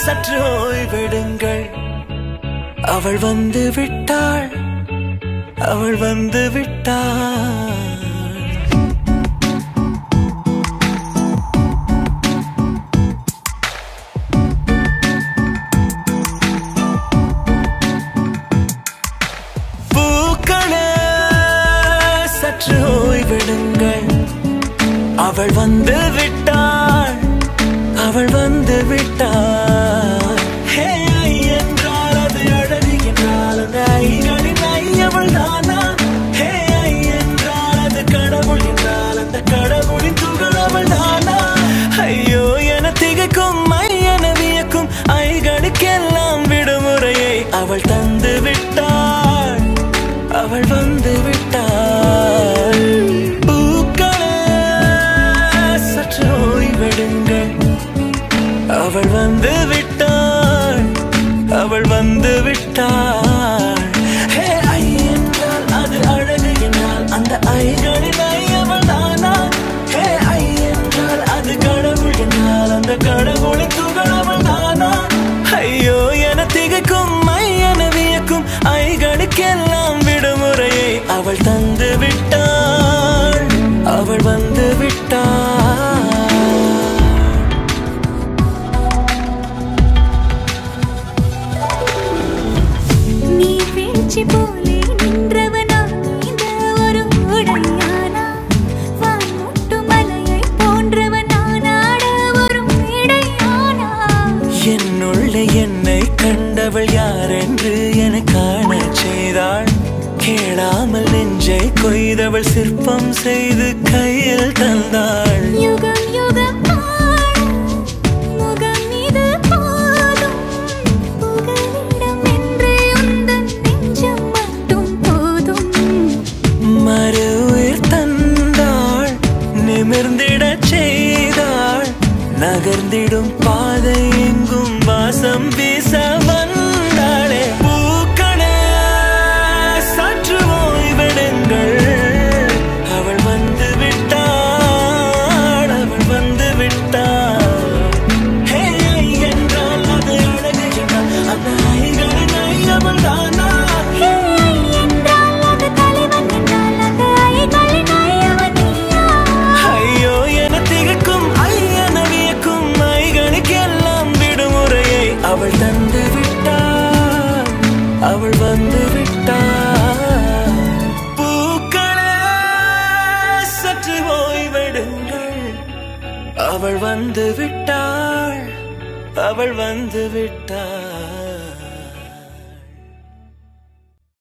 சற்று ஓய்வெடுங்கள் அவள் வந்து விட்டாள் அவள் வந்து விட்டாள் பூக்களே சற்று ஓய்வெடுங்கள் அவள் வந்து விட்டாள் அவள் வந்து விட்டாள் ஹே ஐ என்றால் அது அழகு என்றால் அந்த ஐகளின் ஐ அவள் தானா ஹே ஐ என்றால் அது கடவுள் என்றால் அந்த கடவுளின் துகள் அவள் தானா ஐயோ என திகைக்கும் ஐ என வியக்கும் ஐகளுக்கெல்லாம் விடுமுறையை அவள் தந்து விட்டாள் அவள் வந்து விட்டாள் பூக்களே சற்று ஓய்வெடுங்கள் அவள் வந்து விட்டாள் அவள் வந்து விட்டாள் ஹே ஐ என்றால் அது அழகு என்றால் அந்த ஐகளின் ஐ அவள் தானா ஹே ஐ என்றால் அது கடவுள் என்றால் அந்த கடவுளின் துகள் அவள் தானா ஐயோ என திகைக்கும் ஐ என வியக்கும் ஐகளுக்கெல்லாம் விடுமுறையை அவள் தந்து விட்டாள் அவள் வந்து விட்டாள் நீ பேச்சு போலே நின்றவனா இந்த ஒரு உடையானா வான்முட்டு மலையை போன்றவனானாட ஒரு மேடையானா என்னுள்ளே என்னை கண்டவள் யாரென்று என காண செய்தாள் கேளாமல் நெஞ்சை கொய்தவள் சிற்பம் செய்து கையில் தந்தாள் யுகம் யுகம் ஆட முகம் இது போதும் புகலிடம் என்று உந்தன் நெஞ்சம் மட்டும் போதும் மறு உயிர் தந்தாள் நிமிர்ந்திடச் செய்தாள் நகர்ந்திடும் பாதை எங்கும் வாசம் வீச வந்தாளே பூக்களே சற்று ஓய்வெடுங்கள் அவள் வந்து விட்டாள் அவள் வந்து விட்டாள் ஹே ஐ என்றால் அது அழகு என்றால் அந்த ஐகளின் ஐ அவள் தானா ஹே ஐ என்றால் அது தலைவன் என்றால் அந்த ஐகளின் ஐ அவன் நீயா ஐயோ என திகைக்கும் ஐ என வியக்கும் ஐகளுக்கெல்லாம் விடுமுறையை அவள் தந்து விட்டாள் அவள் வந்து விட்டாள் பூக்களே சற்று ஓய்வெடுங்கள் அவள் வந்து விட்டாள் அவள் வந்து விட்டாள்